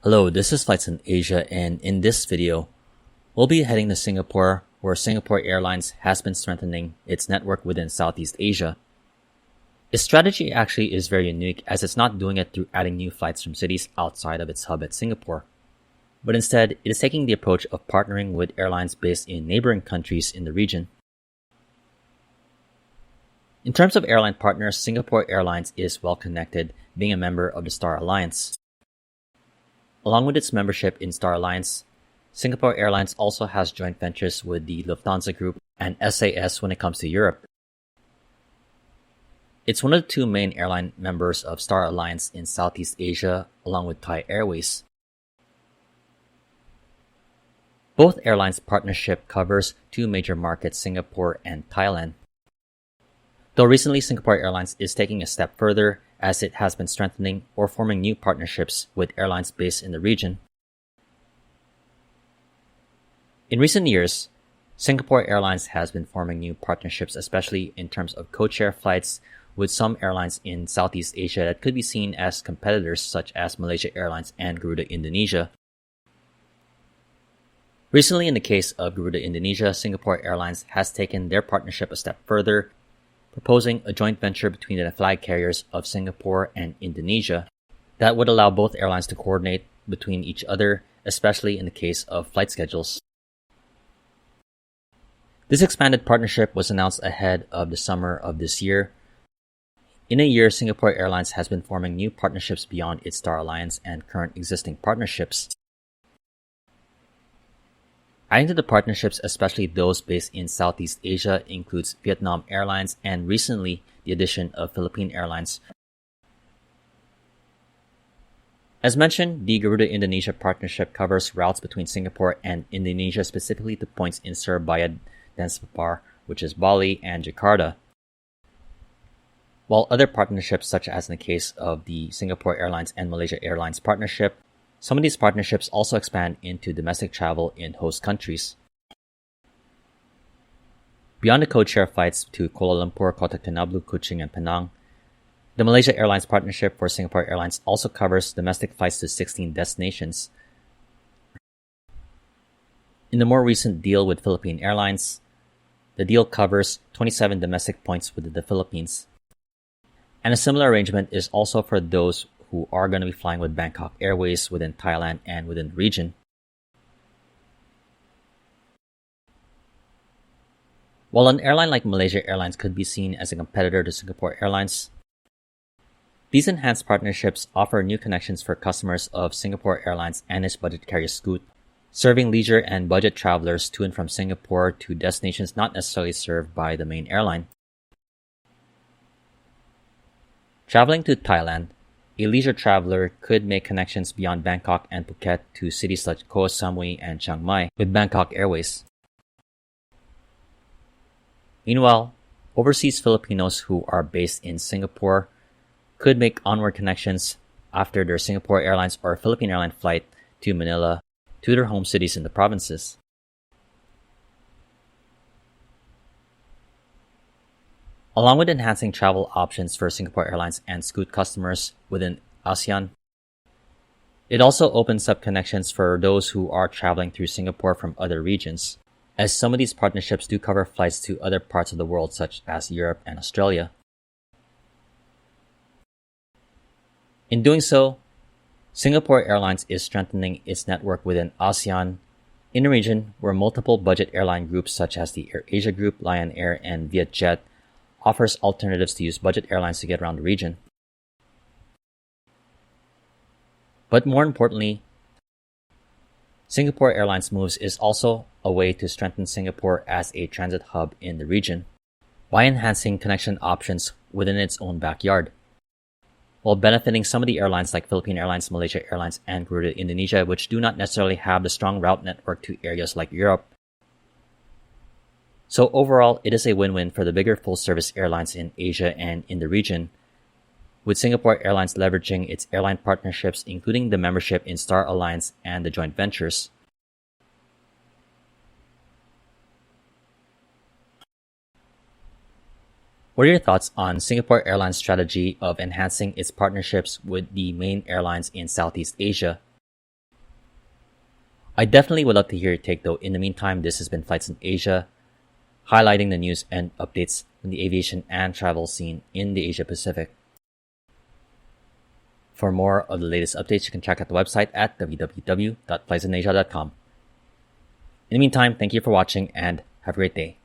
Hello, this is Flights in Asia, and in this video, we'll be heading to Singapore, where Singapore Airlines has been strengthening its network within Southeast Asia. Its strategy actually is very unique, as it's not doing it through adding new flights from cities outside of its hub at Singapore, but instead it is taking the approach of partnering with airlines based in neighboring countries in the region. In terms of airline partners, Singapore Airlines is well connected, being a member of the Star Alliance. Along with its membership in Star Alliance, Singapore Airlines also has joint ventures with the Lufthansa Group and SAS when it comes to Europe. It's one of the two main airline members of Star Alliance in Southeast Asia, along with Thai Airways. Both airlines' partnership covers two major markets, Singapore and Thailand. Though recently Singapore Airlines is taking a step further, as it has been strengthening or forming new partnerships with airlines based in the region. In recent years, Singapore Airlines has been forming new partnerships, especially in terms of codeshare flights with some airlines in Southeast Asia that could be seen as competitors, such as Malaysia Airlines and Garuda Indonesia. Recently, in the case of Garuda Indonesia, Singapore Airlines has taken their partnership a step further, proposing a joint venture between the flag carriers of Singapore and Indonesia that would allow both airlines to coordinate between each other, especially in the case of flight schedules. This expanded partnership was announced ahead of the summer of this year. In a year, Singapore Airlines has been forming new partnerships beyond its Star Alliance and current existing partnerships. Adding to the partnerships, especially those based in Southeast Asia, includes Vietnam Airlines and recently the addition of Philippine Airlines. As mentioned, the Garuda Indonesia partnership covers routes between Singapore and Indonesia, specifically to points in Surabaya, Denpasar, which is Bali, and Jakarta. While other partnerships, such as in the case of the Singapore Airlines and Malaysia Airlines partnership, some of these partnerships also expand into domestic travel in host countries. Beyond the codeshare flights to Kuala Lumpur, Kota Kinabalu, Kuching, and Penang, the Malaysia Airlines partnership for Singapore Airlines also covers domestic flights to 16 destinations. In the more recent deal with Philippine Airlines, the deal covers 27 domestic points within the Philippines. And a similar arrangement is also for those who are going to be flying with Bangkok Airways within Thailand and within the region. While an airline like Malaysia Airlines could be seen as a competitor to Singapore Airlines, these enhanced partnerships offer new connections for customers of Singapore Airlines and its budget carrier Scoot, serving leisure and budget travelers to and from Singapore to destinations not necessarily served by the main airline. Traveling to Thailand, a leisure traveler could make connections beyond Bangkok and Phuket to cities like Koh Samui and Chiang Mai with Bangkok Airways. Meanwhile, overseas Filipinos who are based in Singapore could make onward connections after their Singapore Airlines or Philippine Airlines flight to Manila to their home cities in the provinces. Along with enhancing travel options for Singapore Airlines and Scoot customers within ASEAN, it also opens up connections for those who are traveling through Singapore from other regions, as some of these partnerships do cover flights to other parts of the world such as Europe and Australia. In doing so, Singapore Airlines is strengthening its network within ASEAN in a region where multiple budget airline groups such as the AirAsia Group, Lion Air, and Vietjet offers alternatives to use budget airlines to get around the region. But more importantly, Singapore Airlines moves is also a way to strengthen Singapore as a transit hub in the region by enhancing connection options within its own backyard, while benefiting some of the airlines like Philippine Airlines, Malaysia Airlines, and Garuda Indonesia, which do not necessarily have the strong route network to areas like Europe. So overall, it is a win-win for the bigger full-service airlines in Asia and in the region, with Singapore Airlines leveraging its airline partnerships, including the membership in Star Alliance and the joint ventures. What are your thoughts on Singapore Airlines' strategy of enhancing its partnerships with the main airlines in Southeast Asia? I definitely would love to hear your take though. In the meantime, this has been Flights in Asia, highlighting the news and updates from the aviation and travel scene in the Asia Pacific. For more of the latest updates, you can check out the website at www.flightsinasia.com. In the meantime, thank you for watching and have a great day.